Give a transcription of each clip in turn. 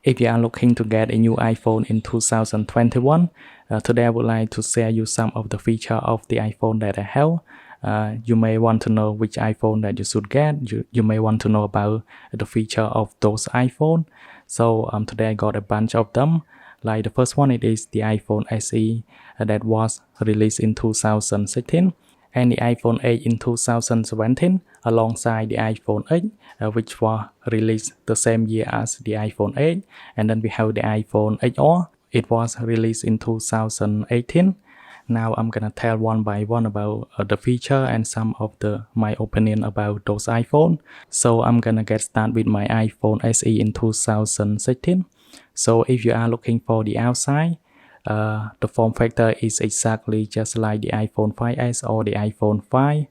If you are looking to get a new iPhone in 2021, today I would like to share you some of the features of the iPhone that I have. You may want to know which iPhone that you should get. You may want to know about the feature of those iPhone. So today I got a bunch of them. Like the first one, it is the iPhone SE that was released in 2016, and the iPhone 8 in 2017 alongside the iPhone 8, which was released the same year as the iPhone 8. And then we have the iPhone 8R. It was released in 2018. Now I'm gonna tell one by one about the feature and some of my opinion about those iPhone. So I'm gonna get started with my iPhone SE in 2016. So if you are looking for the outside, the form factor is exactly just like the iPhone 5s or the iPhone 5.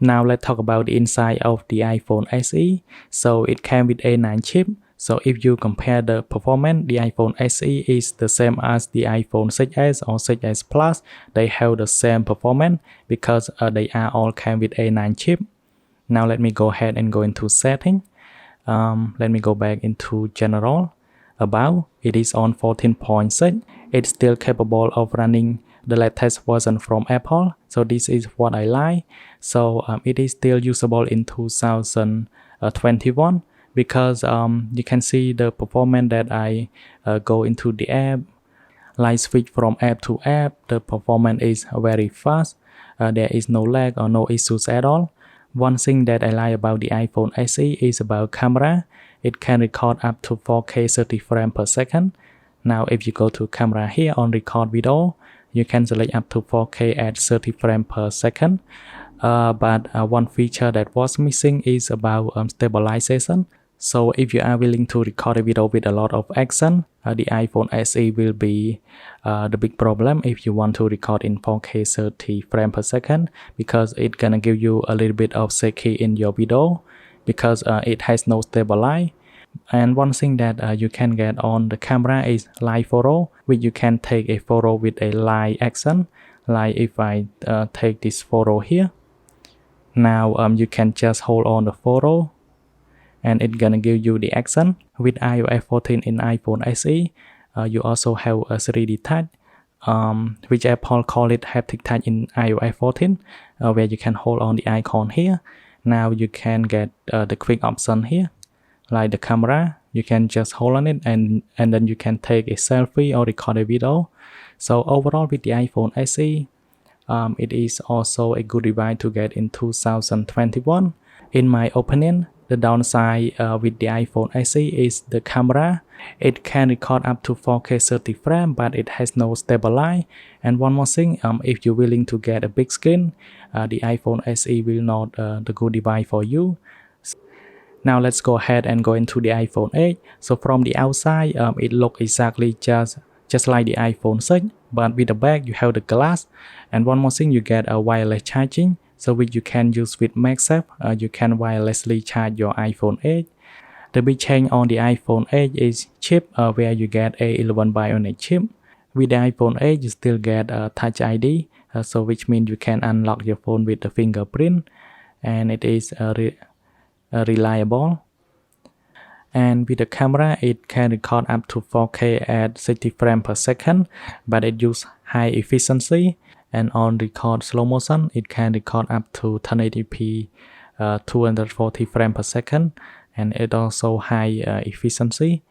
Now let's talk about the inside of the iPhone SE. So it came with A9 chip. So if you compare the performance, the iPhone SE is the same as the iPhone 6s or 6s Plus. They have the same performance because they are all came with A9 chip. Now let me go ahead and go into setting. Let me go back into general. About, it is on 14.6. It's still capable of running the latest version from Apple. So this is what I like. So it is still usable in 2021 because you can see the performance that I go into the app, like switch from app to app. The performance is very fast. There is no lag or no issues at all. One thing that I like about the iPhone SE is about camera. It can record up to 4K 30 frames per second. Now if you go to camera here on record video, you can select up to 4K at 30 frames per second. But one feature that was missing is about stabilization. So if you are willing to record a video with a lot of action, the iPhone SE will be the big problem if you want to record in 4K 30 frames per second, because it's gonna give you a little bit of shaky in your video because it has no stabilize. And one thing that you can get on the camera is live photo, which you can take a photo with a live action. Like if I take this photo here, now you can just hold on the photo and it's gonna give you the action. With iOS 14 in iPhone SE, you also have a 3D touch, which Apple call it haptic touch in iOS 14, where you can hold on the icon here. Now you can get the quick option here, like the camera. You can just hold on it and then you can take a selfie or record a video. So overall with the iPhone SE, it is also a good device to get in 2021. In my opinion, the downside with the iPhone SE is the camera. It can record up to 4K 30 frames, but it has no stabilize. And one more thing, if you're willing to get a big screen, the iPhone SE will not the good device for you. Now let's go ahead and go into the iPhone 8. So from the outside, it looks exactly just like the iPhone 6, but with the back you have the glass. And one more thing, you get a wireless charging, so which you can use with MagSafe. You can wirelessly charge your iPhone 8. The big change on the iPhone 8 is chip, where you get A11 Bionic chip. With the iPhone 8, you still get a Touch ID, so which means you can unlock your phone with the fingerprint, and it is reliable. And with the camera, it can record up to 4K at 60 frames per second, but it uses high efficiency. And on record slow motion, it can record up to 1080p 240 frames per second, and it also high efficiency.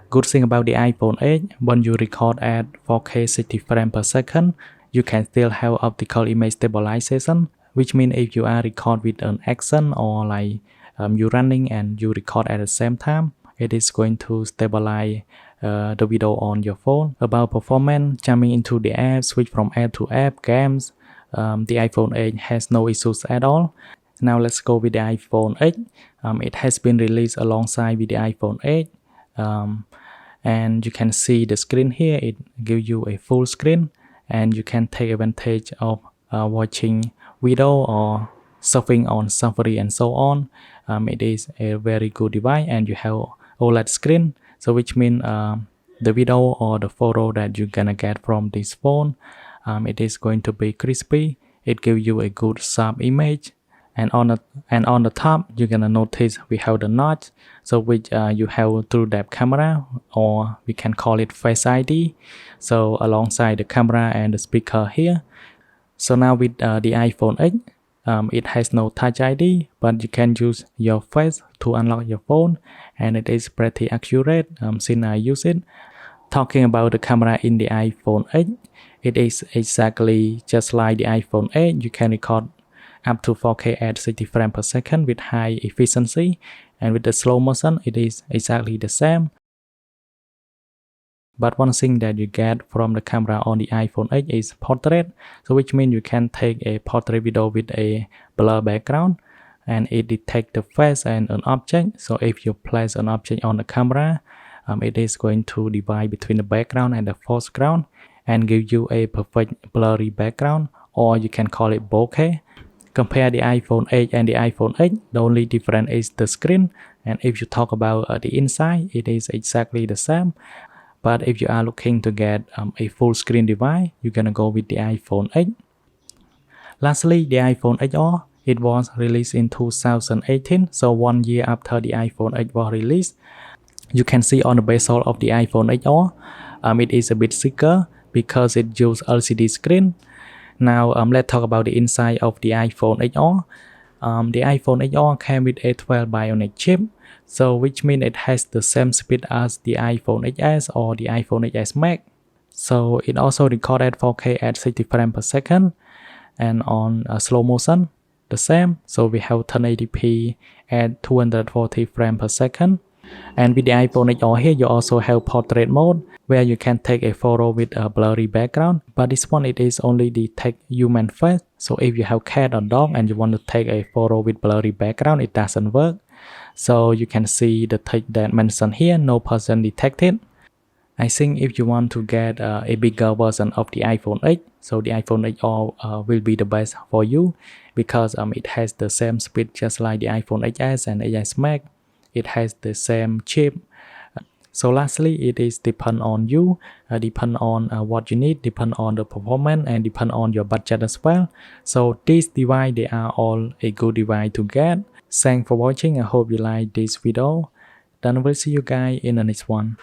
Good thing about the iPhone 8, when you record at 4K 60 frames per second, you can still have optical image stabilization, which means if you are record with an action or like you running and you record at the same time, it is going to stabilize the video on your phone. About performance, jumping into the app, switch from app to app, games, the iPhone 8 has no issues at all. Now let's go with the iPhone 8. It has been released alongside with the iPhone 8. And you can see the screen here, it gives you a full screen, and you can take advantage of watching video or surfing on Safari and so on. It is a very good device, and you have OLED screen, so which means the video or the photo that you're gonna get from this phone, it is going to be crispy. It gives you a good sharp image, and on the top you're gonna notice we have the notch, so which you have through that camera, or we can call it Face ID, so alongside the camera and the speaker here. So now with the iPhone 8, it has no Touch ID, but you can use your face to unlock your phone, and it is pretty accurate since I use it. Talking about the camera in the iPhone 8, it is exactly just like the iPhone 8. You can record up to 4K at 60 frames per second with high efficiency, and with the slow motion, it is exactly the same. But one thing that you get from the camera on the iPhone 8 is portrait, so which means you can take a portrait video with a blur background, and it detects the face and an object. So if you place an object on the camera, it is going to divide between the background and the foreground and give you a perfect blurry background, or you can call it bokeh. Compare the iPhone 8 and the iPhone 8, the only difference is the screen, and if you talk about the inside, it is exactly the same. But if you are looking to get a full screen device, you're gonna go with the iPhone 8. Lastly, the iPhone 8R, it was released in 2018, so 1 year after the iPhone 8 was released. You can see on the bezel of the iPhone 8R, it is a bit thicker because it uses LCD screen. Now let's talk about the inside of the iPhone 8R. The iPhone 8R came with a 12 Bionic chip, so which means it has the same speed as the iPhone 8s or the iPhone 8s Max. So it also recorded 4K at 60 frames per second, and on slow motion the same. So we have 1080p at 240 frames per second. And with the iPhone 8R here, you also have portrait mode, where you can take a photo with a blurry background. But this one, it is only detect human face. So if you have cat or dog and you want to take a photo with blurry background, it doesn't work. So you can see the text that mentioned here, no person detected. I think if you want to get a bigger version of the iPhone 8, so the iPhone 8R will be the best for you, because it has the same speed just like the iPhone 8s and 8s Max. It has the same chip. So lastly, it is depend on you, depend on what you need, depend on the performance, and depend on your budget as well. So these devices, they are all a good device to get. Thanks for watching. I hope you like this video. Then we'll see you guys in the next one.